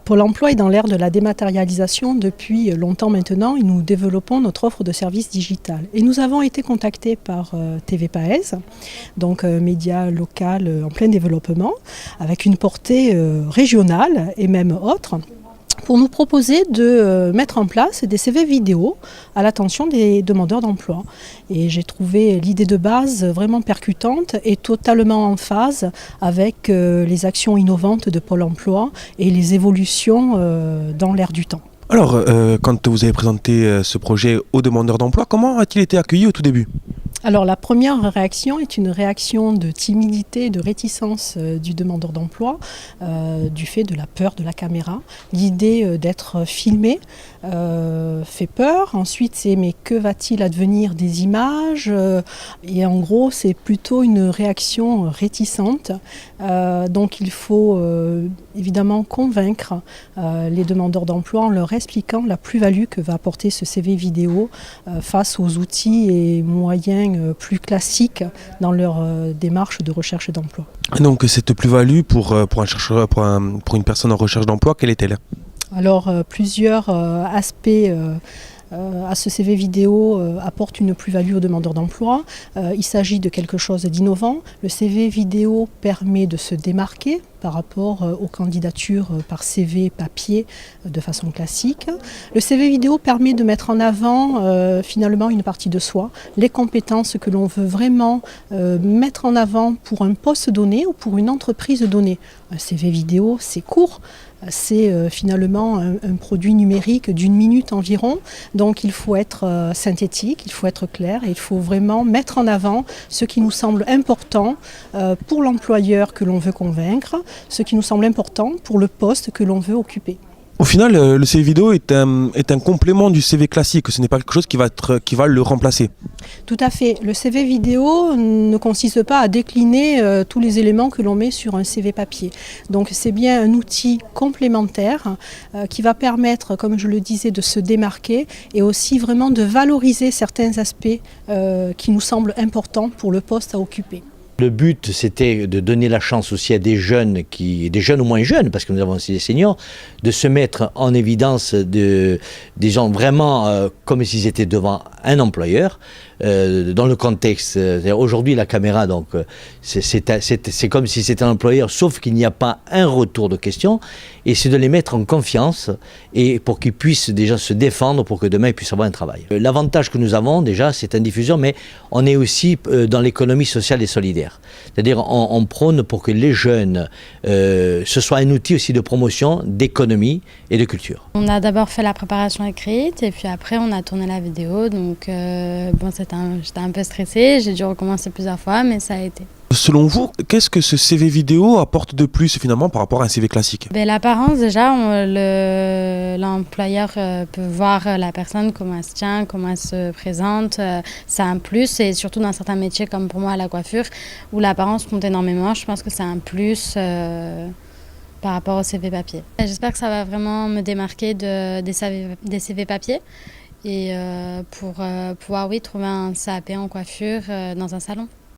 Pôle emploi est dans l'ère de la dématérialisation depuis longtemps maintenant et nous développons notre offre de services digital. Et nous avons été contactés par TV PAES, donc média local en plein développement, avec une portée régionale et même autre, pour nous proposer de mettre en place des CV vidéo à l'attention des demandeurs d'emploi. Et j'ai trouvé l'idée de base vraiment percutante et totalement en phase avec les actions innovantes de Pôle emploi et les évolutions dans l'ère du temps. Alors, quand vous avez présenté ce projet aux demandeurs d'emploi, comment a-t-il été accueilli au tout début ? Alors la première réaction est une réaction de timidité, de réticence du demandeur d'emploi, du fait de la peur de la caméra. L'idée d'être filmé fait peur. Ensuite c'est mais que va-t-il advenir des images et en gros c'est plutôt une réaction réticente. Donc il faut évidemment convaincre les demandeurs d'emploi en leur expliquant la plus-value que va apporter ce CV vidéo face aux outils et moyens plus classiques dans leur démarche de recherche d'emploi. Donc cette plus-value pour une personne en recherche d'emploi, quelle est-elle ? Alors plusieurs aspects à ce CV vidéo apportent une plus-value aux demandeurs d'emploi. Il s'agit de quelque chose d'innovant. Le CV vidéo permet de se démarquer par rapport aux candidatures par CV papier de façon classique. Le CV vidéo permet de mettre en avant finalement une partie de soi, les compétences que l'on veut vraiment mettre en avant pour un poste donné ou pour une entreprise donnée. Un CV vidéo, c'est court. C'est finalement un produit numérique d'une minute environ, donc il faut être synthétique, il faut être clair et il faut vraiment mettre en avant ce qui nous semble important pour l'employeur que l'on veut convaincre, ce qui nous semble important pour le poste que l'on veut occuper. Au final, le CV vidéo est un complément du CV classique, ce n'est pas quelque chose qui va le remplacer. Tout à fait. Le CV vidéo ne consiste pas à décliner tous les éléments que l'on met sur un CV papier. Donc c'est bien un outil complémentaire qui va permettre, comme je le disais, de se démarquer et aussi vraiment de valoriser certains aspects qui nous semblent importants pour le poste à occuper. Le but, c'était de donner la chance aussi à des jeunes ou moins jeunes, parce que nous avons aussi des seniors, de se mettre en évidence des gens vraiment comme s'ils étaient devant un employeur, dans le contexte. Aujourd'hui, la caméra, donc, c'est comme si c'était un employeur, sauf qu'il n'y a pas un retour de questions, et c'est de les mettre en confiance et pour qu'ils puissent déjà se défendre pour que demain ils puissent avoir un travail. L'avantage que nous avons déjà, c'est un diffuseur, mais on est aussi dans l'économie sociale et solidaire. C'est-à-dire on prône pour que les jeunes, ce soit un outil aussi de promotion, d'économie et de culture. On a d'abord fait la préparation écrite et puis après on a tourné la vidéo. Donc bon, j'étais un peu stressée, j'ai dû recommencer plusieurs fois, mais ça a été. Selon vous, qu'est-ce que ce CV vidéo apporte de plus finalement par rapport à un CV classique ? L'apparence déjà, l'employeur peut voir la personne, comment elle se tient, comment elle se présente. C'est un plus et surtout dans certains métiers comme pour moi la coiffure où l'apparence compte énormément. Je pense que c'est un plus par rapport au CV papier. J'espère que ça va vraiment me démarquer des CV papier et pour pouvoir trouver un CAP en coiffure dans un salon.